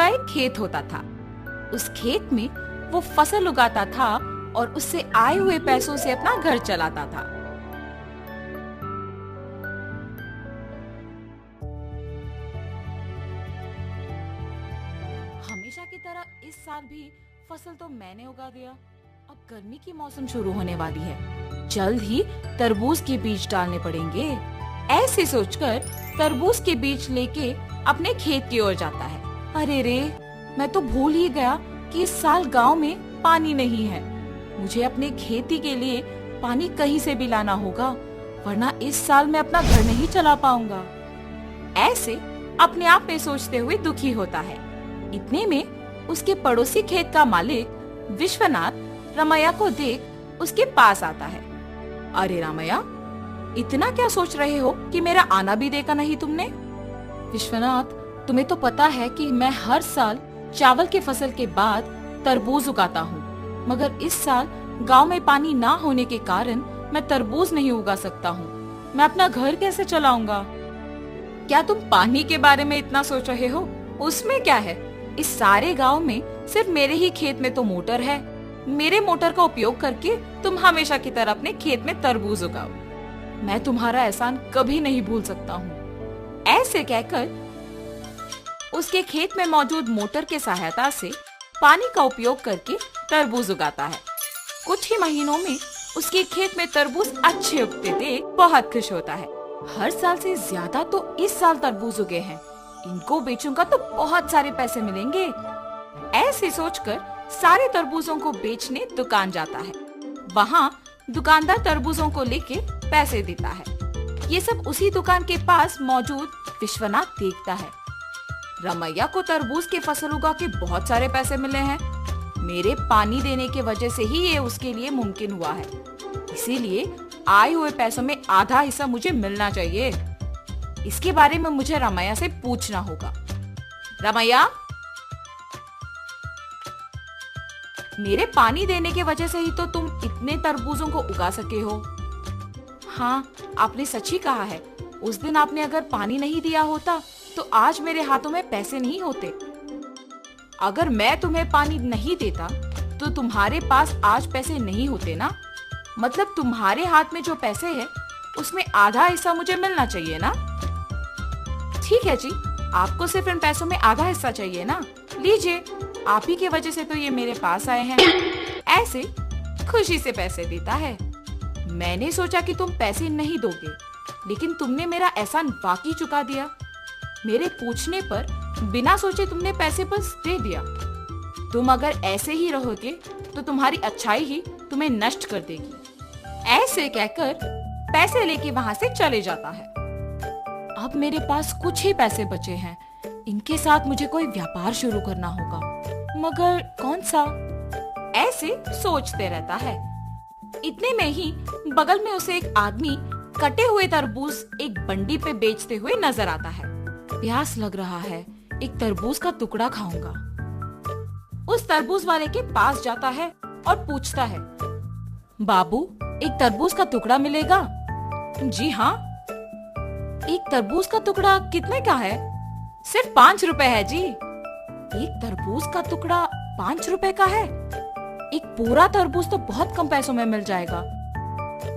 का एक खेत होता था। उस खेत में वो फसल उगाता था और उससे आए हुए पैसों से अपना घर चलाता था। हमेशा की तरह इस साल भी फसल तो मैंने उगा दिया। अब गर्मी की मौसम शुरू होने वाली है, जल्द ही तरबूज के बीज डालने पड़ेंगे। ऐसे सोचकर तरबूज के बीज लेके अपने खेत की ओर जाता है। अरे रे, मैं तो भूल ही गया कि इस साल गांव में पानी नहीं है। मुझे अपने खेती के लिए पानी कहीं से भी लाना होगा, वरना इस साल मैं अपना घर नहीं चला पाऊंगा। ऐसे अपने आप में सोचते हुए दुखी होता है। इतने में उसके पड़ोसी खेत का मालिक विश्वनाथ रमैया को देख उसके पास आता है। अरे रामैया, इतना क्या सोच रहे हो कि मेरा आना भी देखा नहीं तुमने? विश्वनाथ, तुम्हें तो पता है कि मैं हर साल चावल के फसल के बाद तरबूज उगाता हूँ, मगर इस साल गांव में पानी ना होने के कारण मैं तरबूज नहीं उगा सकता हूँ। मैं अपना घर कैसे चलाऊंगा? क्या तुम पानी के बारे में इतना सोच रहे हो? उसमें क्या है, इस सारे गांव में सिर्फ मेरे ही खेत में तो मोटर है। मेरे मोटर का उपयोग करके तुम हमेशा की तरह अपने खेत में तरबूज उगाओ। मैं तुम्हारा एहसान कभी नहीं भूल सकता हूँ। ऐसे कहकर उसके खेत में मौजूद मोटर के सहायता से पानी का उपयोग करके तरबूज उगाता है। कुछ ही महीनों में उसके खेत में तरबूज अच्छे उगते देख बहुत खुश होता है। हर साल से ज्यादा तो इस साल तरबूज उगे हैं, इनको बेचूंगा तो बहुत सारे पैसे मिलेंगे। ऐसे सोचकर सारे तरबूजों को बेचने दुकान जाता है। वहाँ दुकानदार तरबूजों को लेके पैसे देता है। ये सब उसी दुकान के पास मौजूद विश्वनाथ देखता है। रमैया को तरबूज की फसल उगा के बहुत सारे पैसे मिले हैं। मेरे पानी देने के वजह से ही ये उसके लिए मुमकिन हुआ है, इसीलिए आए हुए पैसों में आधा हिस्सा मुझे मिलना चाहिए। इसके बारे में मुझे रमैया से पूछना होगा। रमैया, मेरे पानी देने के वजह से ही तो तुम इतने तरबूजों को उगा सके हो। हाँ, आपने सच ही कहा है। उस दिन आपने अगर पानी नहीं दिया होता तो आज मेरे हाथों में पैसे नहीं होते। अगर मैं तुम्हें पानी नहीं देता तो तुम्हारे पास आज पैसे नहीं होते ना। मतलब तुम्हारे हाथ में जो पैसे हैं उसमें आधा हिस्सा मुझे मिलना चाहिए ना। ठीक है जी, आपको सिर्फ इन पैसों में आधा हिस्सा चाहिए ना। लीजिए, आप ही की वजह से तो ये मेरे पास आए हैं। ऐसे खुशी से पैसे देता है। मैंने सोचा कि तुम पैसे नहीं दोगे, लेकिन तुमने मेरा एहसान वाकई चुका दिया। मेरे पूछने पर बिना सोचे तुमने पैसे बस दे दिया। तुम अगर ऐसे ही रहोगे तो तुम्हारी अच्छाई ही तुम्हें नष्ट कर देगी। ऐसे कहकर पैसे लेके वहाँ से चले जाता है। अब मेरे पास कुछ ही पैसे बचे हैं, इनके साथ मुझे कोई व्यापार शुरू करना होगा, मगर कौन सा? ऐसे सोचते रहता है। इतने में ही बगल में उसे एक आदमी कटे हुए तरबूज एक बंडी पे बेचते हुए नजर आता है। प्यास लग रहा है, एक तरबूज का टुकड़ा खाऊंगा। उस तरबूज वाले के पास जाता है और पूछता है, बाबू, एक तरबूज का टुकड़ा मिलेगा? जी हाँ। एक तरबूज का टुकड़ा कितने का है? सिर्फ 5 रुपए है जी। एक तरबूज का टुकड़ा 5 रुपए का है? एक पूरा तरबूज तो बहुत कम पैसों में मिल जाएगा।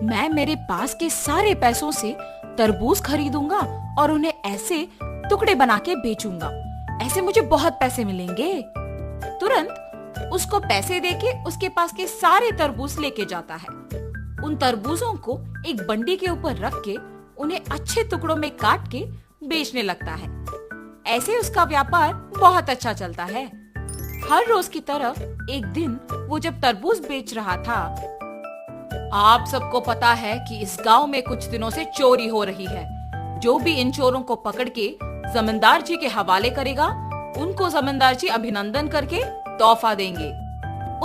मैं मेरे पास के सारे पैसों से तरबूज खरीदूंगा और उन्हें ऐसे टुकड़े बना के बेचूंगा। ऐसे मुझे बहुत पैसे मिलेंगे। तुरंत उसको पैसे देके उसके पास के सारे तरबूज लेके जाता है। उन तरबूजों को एक बंडी के ऊपर रख के उन्हें अच्छे टुकड़ों में काट के बेचने लगता है। ऐसे उसका व्यापार बहुत अच्छा चलता है। हर रोज की तरह एक दिन वो जब तरबूज बेच रहा था, आप सबको पता है कि इस गांव में कुछ दिनों से चोरी हो रही है। जो भी इन चोरों को पकड़ के जमींदार जी के हवाले करेगा, उनको जमींदार जी अभिनंदन करके तोहफा देंगे।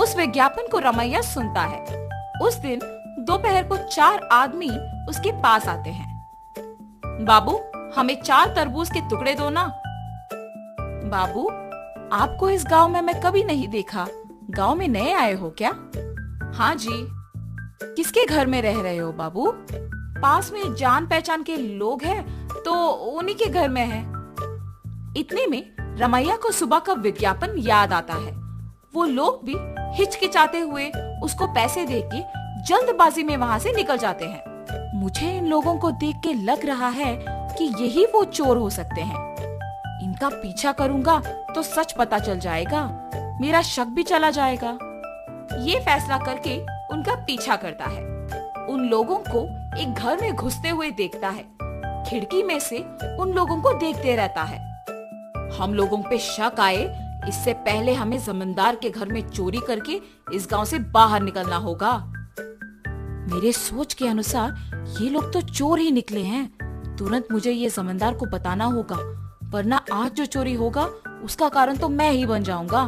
उस विज्ञापन को रमैया सुनता है। उस दिन दोपहर को 4 आदमी उसके पास आते हैं। बाबू, हमें 4 तरबूज के टुकड़े दो ना। बाबू, आपको इस गांव में मैं कभी नहीं देखा। गांव में नए आए हो क्या? हाँ जी। किसके घर में रह रहे हो बाबू? पास में जान पहचान के लोग हैं तो उन्हीं के घर में है। इतने में रमैया को सुबह का विज्ञापन याद आता है। वो लोग भी हिचकिचाते हुए उसको पैसे देके जल्दबाजी में वहाँ से निकल जाते हैं। मुझे इन लोगों को देख के लग रहा है कि यही वो चोर हो सकते हैं। इनका पीछा करूंगा तो सच पता चल जाएगा, मेरा शक भी चला जाएगा। ये फैसला करके उनका पीछा करता है। उन लोगों को एक घर में घुसते हुए देखता है। खिड़की में से उन लोगों को देखते रहता है। हम लोगों पे शक आए इससे पहले हमें जमींदार के घर में चोरी करके इस गांव से बाहर निकलना होगा। मेरे सोच के अनुसार ये लोग तो चोर ही निकले हैं। तुरंत मुझे ये जमींदार को बताना होगा, वरना आज जो चोरी होगा उसका कारण तो मैं ही बन जाऊंगा।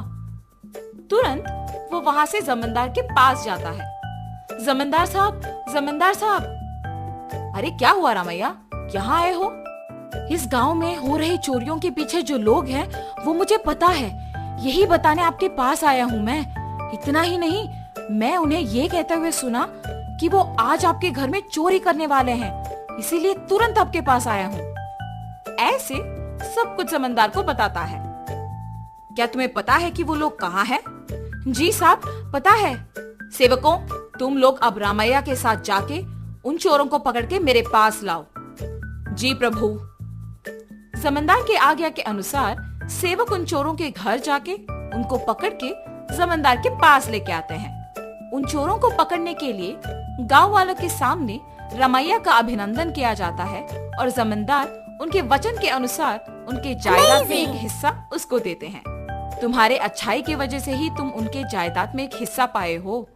तुरंत वो वहाँ से जमींदार के पास जाता है। जमींदार साहब, जमींदार साहब। अरे क्या हुआ रमैया, यहाँ आए हो? इस गांव में हो रही चोरियों के पीछे जो लोग हैं वो मुझे पता है, यही बताने आपके पास आया हूँ मैं। इतना ही नहीं, मैं उन्हें ये कहते हुए सुना कि वो आज आपके घर में चोरी करने वाले हैं, इसीलिए तुरंत आपके पास आया हूँ। ऐसे सब कुछ जमींदार को बताता है। क्या तुम्हें पता है कि वो लोग कहाँ हैं? जी साहब, पता है। सेवकों, तुम लोग अब रामैया के साथ जाके उन चोरों को पकड़ के मेरे पास लाओ। जी प्रभु। जमींदार के आज्ञा के अनुसार सेवक उन चोरों के घर जाके उनको पकड़ के जमींदार के पास लेके आते हैं। उन चोरों को पकड़ने के लिए गांव वालों के सामने रमैया का अभिनंदन किया जाता है और जमींदार उनके वचन के अनुसार उनके जायदाद में एक हिस्सा उसको देते हैं। तुम्हारे अच्छाई की वजह से ही तुम उनके जायदाद में एक हिस्सा पाए हो।